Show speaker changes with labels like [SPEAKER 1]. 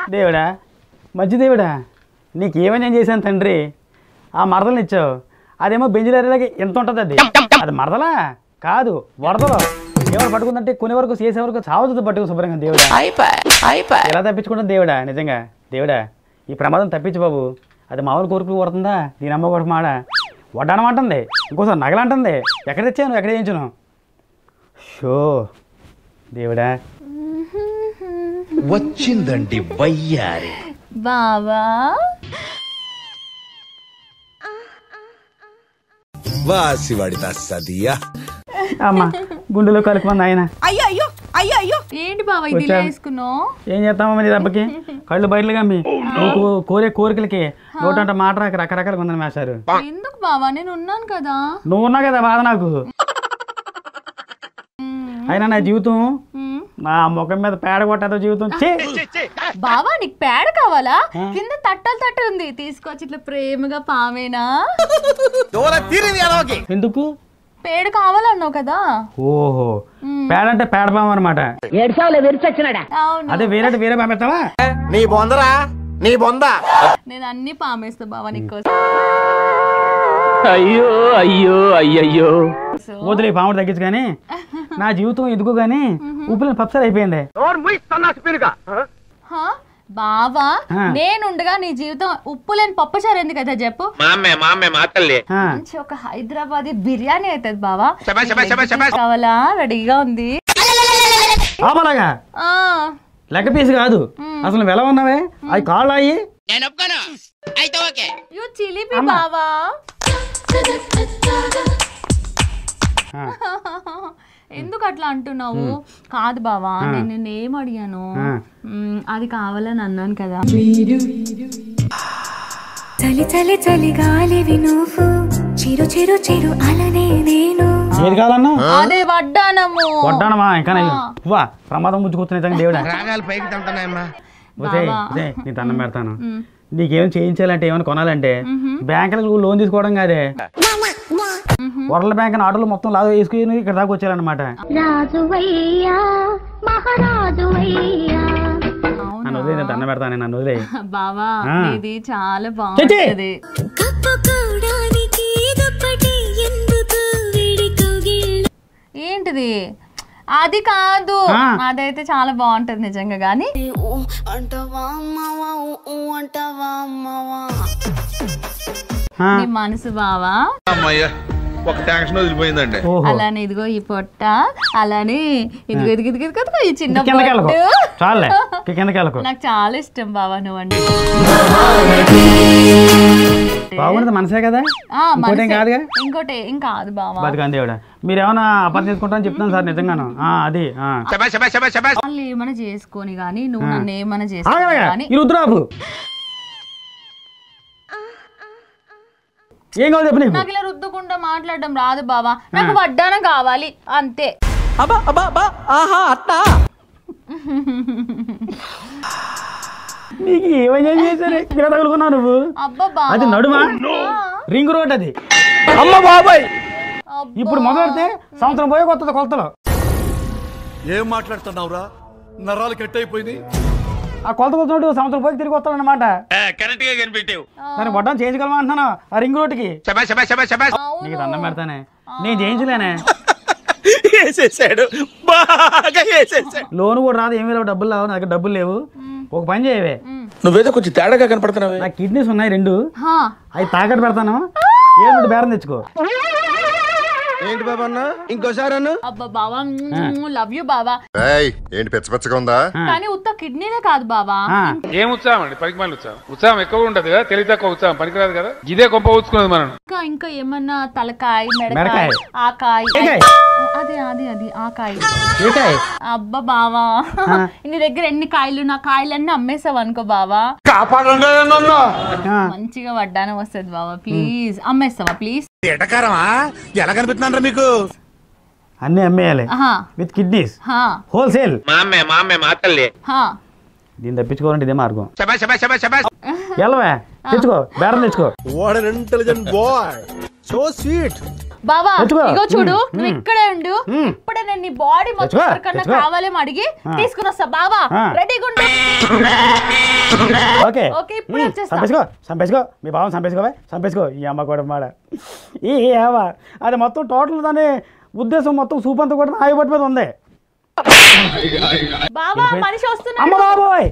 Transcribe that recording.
[SPEAKER 1] దేవుడా మంచి దేవుడా నీకేమని నేను చేశాను తండ్రి ఆ మరదలు ఇచ్చావు అదేమో బెంజులకి ఎంత ఉంటుంది అది మరదలా కాదు వరదలో ఎవరు పట్టుకుందంటే కొన్ని వరకు చేసే వరకు చావుతుంది పట్టుకు శుభ్రంగా దేవుడా ఎలా తప్పించుకుంటుంది దేవుడా నిజంగా దేవుడా ఈ ప్రమాదం తప్పించు బాబు అది మామూలు కోరుకు కొడుతుందా దీని అమ్మ కొడుకు మాడ వడ్డానమంటుంది ఇంకోసారి నగలంటుంది ఎక్కడ తెచ్చాను ఎక్కడ చేయించును షో దేవుడా
[SPEAKER 2] వచ్చిందండి వయ్యారి
[SPEAKER 3] బావా
[SPEAKER 2] వాసివాడి తస్సదియా
[SPEAKER 1] అమ్మ గుండెలో కలుపుమంది ఆయన
[SPEAKER 3] అయ్యో అయ్యో అయ్యో అయ్యో ఏంటి బావా ఇది వేసుకున్నావు
[SPEAKER 1] ఏం చేస్తామా నీ దెబ్బకి కళ్ళు బయటలు కమ్మి నువ్వు కోరే కోరికలకి నోటంట మాట రాక రకరకాలుగా ఉందని మేసారు
[SPEAKER 3] ఎందుకు బావా నేను ఉన్నాను కదా
[SPEAKER 1] నువ్వు ఉన్నావు కదా బాధ నాకు అయినా నా జీవితం నా ముఖం మీద పేడ కొట్టేదో జీవితం
[SPEAKER 3] బావా నీకు పేడ కావాలా కింద తట్టలు ఉంది తీసుకొచ్చి ఇట్లా ప్రేమగా పావేనా
[SPEAKER 1] ఎందుకు
[SPEAKER 3] పేడ కావాలన్నావు కదా
[SPEAKER 1] ఓహో పేడ అంటే పేడ పాము అనమాట అదే వేరే వేరే పామేస్తావా
[SPEAKER 2] నీ బొందరా నీ బొంద
[SPEAKER 3] నేను అన్ని పామేస్తా బావా నీకోసం
[SPEAKER 1] అయ్యో అయ్యో అయ్యయ్యో వదిలే పాముడు తగ్గించు కానీ నా జీవితం ఎందుకు గానీ ఉప్పులని పప్సర్ అయిపోయింది
[SPEAKER 3] బావా నేనుండగా నీ జీవితం ఉప్పు లేని పప్పుచారు ఎందుకు అయితే చెప్పు మంచి ఒక హైదరాబాదీ బిర్యానీ అవుతుంది బావా కావాలా రెడీగా ఉంది
[SPEAKER 1] లెక్క పీసు కాదు అసలు ఎలా ఉన్నావే అవి కాళ్ళు అయ్యి
[SPEAKER 3] చిలిపి బావా ఎందుకు అట్లా అంటున్నావు కాదు బావా నేను నిన్నేం అడిగాను అది కావాలని అన్నాను కదా
[SPEAKER 4] చలి చలి చలి గాలివి నువ్వు చిరు చిరు చిరు అలనే నేను
[SPEAKER 1] ఏది కావాలన్నా
[SPEAKER 3] అదే వడ్డానము
[SPEAKER 1] వడ్డానమా ఇంకా వా ప్రమాదం ముచ్చుకొస్తున్నాయి దేవుడా నీ దండం పెడతాను నీకేం చేయించాలంటే ఏమైనా కొనాలంటే బ్యాంకులకు లోన్ తీసుకోవడం కాదే వరల్డ్ బ్యాంక్ ఆటోలు మొత్తం లాగా వేసుకుని ఇక్కడ దాకా వచ్చారనమాట నన్ను వదిలే నేను దండం పెడతాను నన్ను వదిలే
[SPEAKER 3] బావా ఇది చాలా బాగుంది ఏంటిది అది కాదు అదైతే చాలా బాగుంటది నిజంగా గానీ నీ మనసు బావా అలానే ఇదిగో ఈ పొట్ట అలానే ఇదిగో ఇదిగో ఇదిగో ఇదిగో ఈ చిన్న నాకు చాలా ఇష్టం బావా నువ్వండి
[SPEAKER 1] బాగుంటుంది మనసే కదా
[SPEAKER 3] ఇంకోటి ఏం కాదు బావా
[SPEAKER 1] దేవుడా మీరేమన్నా అర్థం చేసుకుంటారని చెప్తాను సార్ నిజంగాను అది
[SPEAKER 3] వాళ్ళు ఏమైనా చేసుకొని గానీ నువ్వు నన్ను ఏమైనా చేసుకోని
[SPEAKER 1] రుద్రాబు ఏం కావాలి చెప్పు
[SPEAKER 3] నాకు ఇలా రుద్దుకుంటా మాట్లాడడం రాదు బావా నాకు వడ్డానం కావాలి అంతే
[SPEAKER 1] నీకు ఏమైనా చేశారు ఇలా తగులుకున్నావు నువ్వు అది నడుమా రింగ్ రోడ్ అది అమ్మ బాబాయ్ ఇప్పుడు మొదలెడితే సంవత్సరం పోయే కొత్త కొలతలు
[SPEAKER 2] ఏం మాట్లాడుతున్నావురా నరాలు కట్ అయిపోయింది
[SPEAKER 1] ఆ కొలత కొలుతున్నాడు సంవత్సరం పోయి తిరిగి వస్తాడు అనమాట దాన్ని వడ్డాను చేయించగలమా అంటున్నాను ఆ రింగ్ రోడ్డుకి నీకు దండం పెడతానే నేను చేయించలేనే లోన్ కూడా రాదు ఏమీ లేవు డబ్బులు లేవు నా దగ్గర డబ్బులు లేవు ఒక పని చేయవే
[SPEAKER 2] నువ్వేదో కొంచెం తేడాగా కనపడుతున్నావు
[SPEAKER 1] నా కిడ్నీస్ ఉన్నాయి 2 అవి తాకట్టు పెడతాను ఏం బేరం తెచ్చుకో
[SPEAKER 2] ఏంటి బాబా అన్న ఇంకోసారి అన్న
[SPEAKER 3] అబ్బా బావా లవ్ యూ బావా
[SPEAKER 5] ఏంటి పెచ్చపెచ్చగా ఉందా
[SPEAKER 3] కానీ ఉత్త కిడ్నీనే కాదు బావా
[SPEAKER 6] ఏం ఉత్సాహం అండి పనికిమాలిన ఉత్సాహం ఎక్కువ ఉంటది కదా తెలివి తక్కువ ఉత్సాహం పనికిరాదు కదా ఇదే గొప్ప ఊచుకున్నది మనం
[SPEAKER 3] ఇంకా ఏమన్నా తలకాయ మెడకాయ ఆకాయ అదే అది అది ఆకాయ అబ్బా బావా నీ దగ్గర ఎన్ని కాయలు నా కాయలన్నీ అమ్మేసావు అనుకో బావా మంచిగా వడ్డానం వస్తుంది బావా ప్లీజ్ అమ్మేస్తావా ప్లీజ్
[SPEAKER 2] ఎలా కనిపిస్తున్నారా మీకు
[SPEAKER 1] అన్ని అమ్మేయాలి విత్ కిడ్నీస్ హోల్సేల్ దీన్ని తప్పించుకోవాలంటే ఇదే మార్గం వెళ్ళవే తెచ్చుకో బేరం తెచ్చుకో
[SPEAKER 2] what an intelligent boy so sweet
[SPEAKER 3] బావా ఇగో చూడు నువ్వు ఇక్కడే ఉండు ఇప్పుడే నేను నీ బాడీ మొత్తం
[SPEAKER 1] తెచ్చుకో,
[SPEAKER 3] ఎవరికన్నా
[SPEAKER 1] తెచ్చుకో.
[SPEAKER 3] కావాలేమో అడిగి తీసుకుని వస్తా బావా రెడీగా ఉండు
[SPEAKER 1] ఓకే
[SPEAKER 3] ఓకే ఇప్పుడు వచ్చేస్తా
[SPEAKER 1] చంపేసుకో మీ బావం చంపేసుకో ఈ అమ్మ కూడా మాట ఈ ఏవా అది మొత్తం టోటల్ దాని ఉద్దేశం మొత్తం సూప్ అంతా కూడా ఆయుపట్టి మీద ఉంది
[SPEAKER 3] బావా మనిషి వస్తున్నా
[SPEAKER 1] అమ్మ బాబోయ్